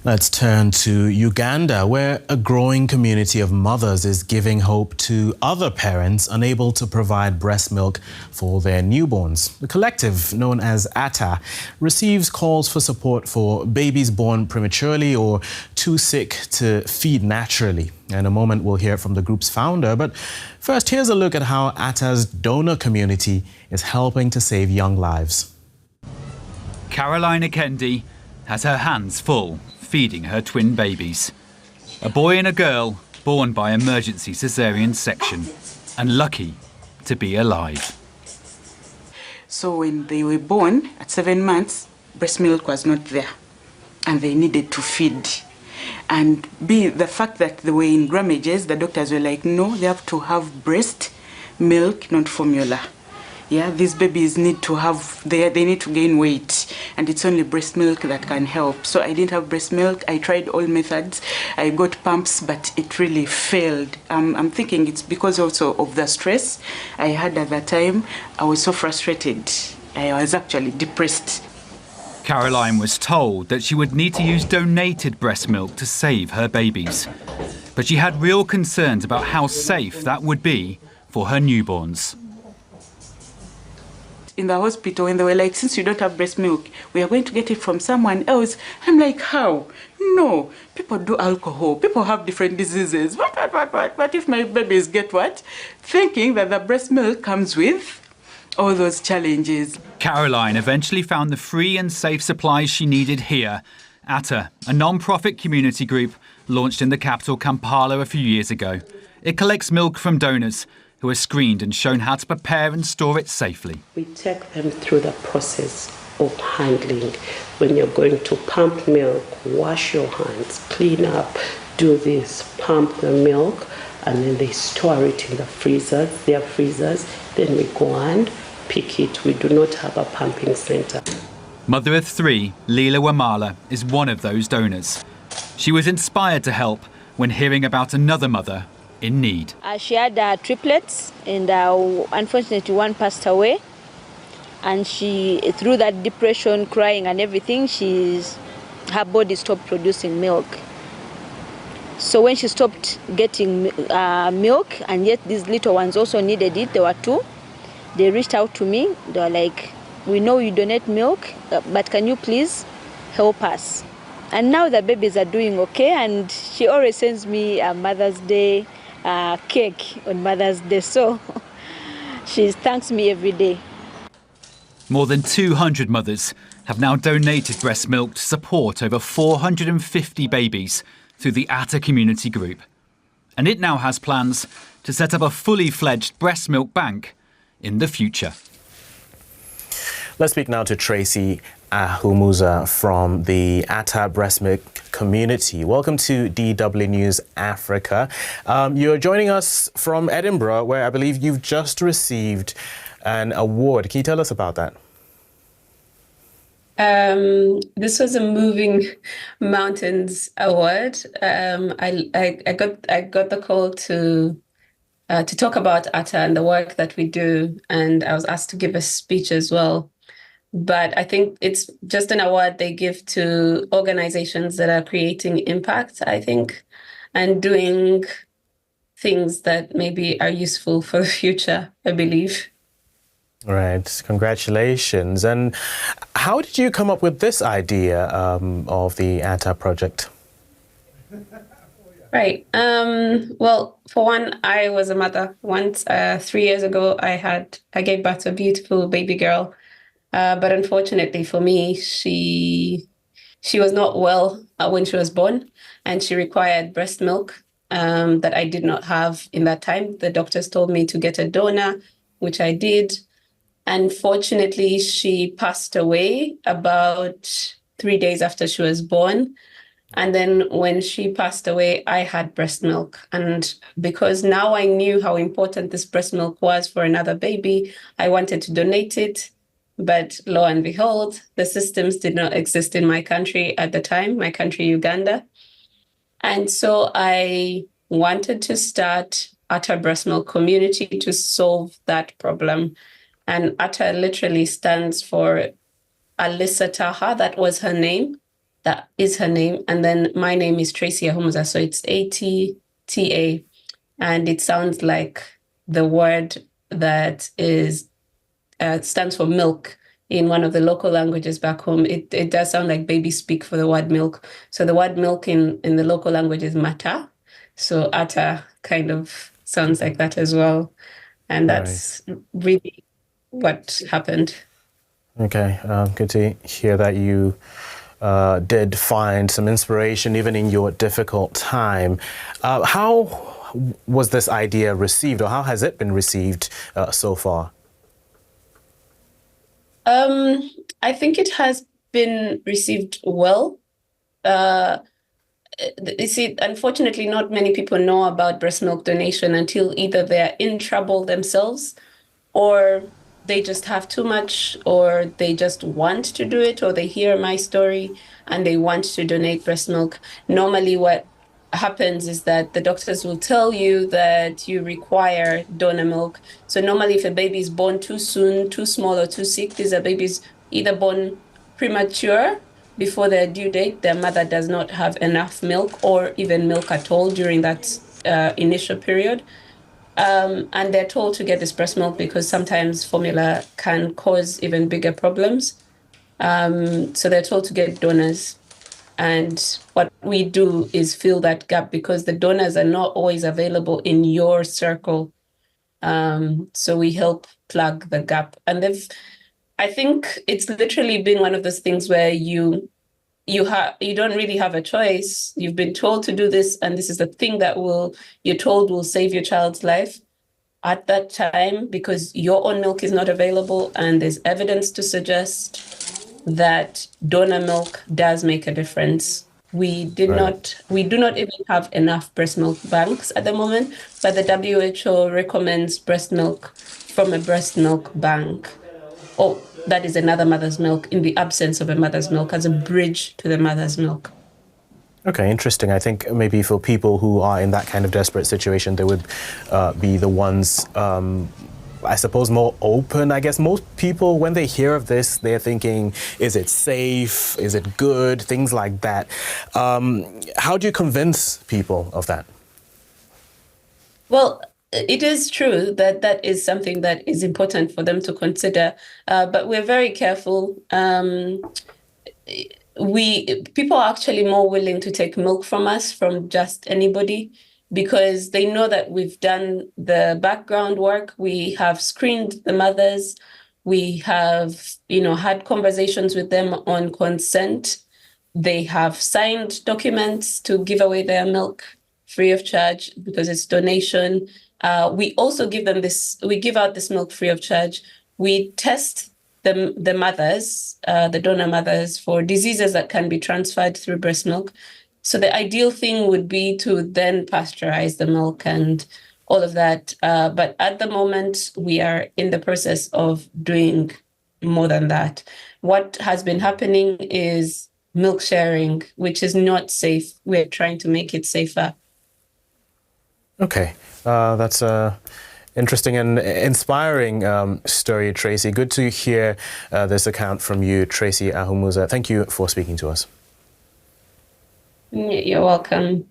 Let's turn to Uganda, where a growing community of mothers is giving hope to other parents unable to provide breast milk for their newborns. The collective, known as ATTA, receives calls for support for babies born prematurely or too sick to feed naturally. In a moment, we'll hear from the group's founder. But first, here's a look at how ATTA's donor community is helping to save young lives. Caroline Kendi has her hands full feeding her twin babies. A boy and a girl born by emergency caesarean section and lucky to be alive. So when they were born at 7 months, breast milk was not there and they needed to feed. And the fact that they were in grammages, the doctors were like, no, they have to have breast milk, not formula. Yeah, these babies need to have, they need to gain weight, and it's only breast milk that can help. So I didn't have breast milk. I tried all methods. I got pumps, but it really failed. I'm thinking it's because also of the stress I had at that time. I was so frustrated. I was actually depressed. Caroline was told that she would need to use donated breast milk to save her babies. But she had real concerns about how safe that would be for her newborns. In the hospital, when they were like, since you don't have breast milk, we are going to get it from someone else. I'm like, how? No, people do alcohol. People have different diseases. What if my babies get what? Thinking that the breast milk comes with all those challenges. Caroline eventually found the free and safe supplies she needed here. ATTA, a non-profit community group launched in the capital Kampala a few years ago. It collects milk from donors who are screened and shown how to prepare and store it safely. We take them through the process of handling. When you're going to pump milk, wash your hands, clean up, do this, pump the milk, and then they store it in the freezers, their freezers. Then we go and pick it. We do not have a pumping center. Mother of three, Leela Wamala, is one of those donors. She was inspired to help when hearing about another mother in need. She had triplets, and unfortunately one passed away. And she, through that depression, crying and everything, her body stopped producing milk. So when she stopped getting milk, and yet these little ones also needed it, there were two, they reached out to me. They were like, we know you donate milk, but can you please help us? And now the babies are doing okay, and she always sends me a Mother's Day cake on Mother's Day, so she thanks me every day. More than 200 mothers have now donated breast milk to support over 450 babies through the ATTA community group. And it now has plans to set up a fully fledged breast milk bank in the future. Let's speak now to Tracy Ahumuza from the ATTA Breastmilk Community. Welcome to DW News Africa. You're joining us from Edinburgh, where I believe you've just received an award. Can you tell us about that? This was a Moving Mountains award. I got the call to talk about ATTA and the work that we do, and I was asked to give a speech as well. But I think it's just an award they give to organizations that are creating impact, I think, and doing things that maybe are useful for the future, I believe. Right. Congratulations. And how did you come up with this idea of the ATTA project? Right. Well, for one, I was a mother once. 3 years ago, I gave birth to a beautiful baby girl. But unfortunately for me, she was not well when she was born, and she required breast milk that I did not have in that time. The doctors told me to get a donor, which I did. Unfortunately, she passed away about 3 days after she was born. And then when she passed away, I had breast milk. And because now I knew how important this breast milk was for another baby, I wanted to donate it. But lo and behold, the systems did not exist in my country at the time, my country, Uganda. And so I wanted to start ATTA Breastmilk Community to solve that problem. And ATTA literally stands for Alyssa Taha, that was her name. That is her name. And then my name is Tracy Ahumuza. So it's ATTA. And it sounds like the word that is stands for milk in one of the local languages back home. It does sound like baby speak for the word milk. So the word milk in the local language is mata. So ATTA kind of sounds like that as well. And that's really what happened. Okay, good to hear that you did find some inspiration even in your difficult time. How was this idea received, or how has it been received so far? I think it has been received well. You see, unfortunately, not many people know about breast milk donation until either they're in trouble themselves, or they just have too much, or they just want to do it, or they hear my story and they want to donate breast milk. Normally what happens is that the doctors will tell you that you require donor milk. So normally if a baby is born too soon, too small, or too sick, these are babies either born premature before their due date, their mother does not have enough milk or even milk at all during that initial period. And they're told to get this breast milk because sometimes formula can cause even bigger problems. So they're told to get donors. And what we do is fill that gap because the donors are not always available in your circle. So we help plug the gap. And I think it's literally been one of those things where you don't really have a choice. You've been told to do this, and this is the thing that you're told will save your child's life at that time because your own milk is not available, and there's evidence to suggest that donor milk does make a difference. We do not even have enough breast milk banks at the moment, but the WHO recommends breast milk from a breast milk bank. Oh, that is another mother's milk in the absence of a mother's milk as a bridge to the mother's milk. Okay, interesting. I think maybe for people who are in that kind of desperate situation, they would be the ones, I suppose, more open. I guess most people, when they hear of this, they're thinking, is it safe? Is it good? Things like that. How do you convince people of that? Well, it is true that that is something that is important for them to consider, but we're very careful. People are actually more willing to take milk from us from just anybody because they know that we've done the background work. We have screened the mothers. We have, had conversations with them on consent. They have signed documents to give away their milk free of charge because it's donation. We also give them we give out this milk free of charge. We test the mothers, the donor mothers, for diseases that can be transferred through breast milk. So the ideal thing would be to then pasteurize the milk and all of that. But at the moment, we are in the process of doing more than that. What has been happening is milk sharing, which is not safe. We're trying to make it safer. Okay, that's a interesting and inspiring story, Tracy. Good to hear this account from you, Tracy Ahumuza. Thank you for speaking to us. You're welcome.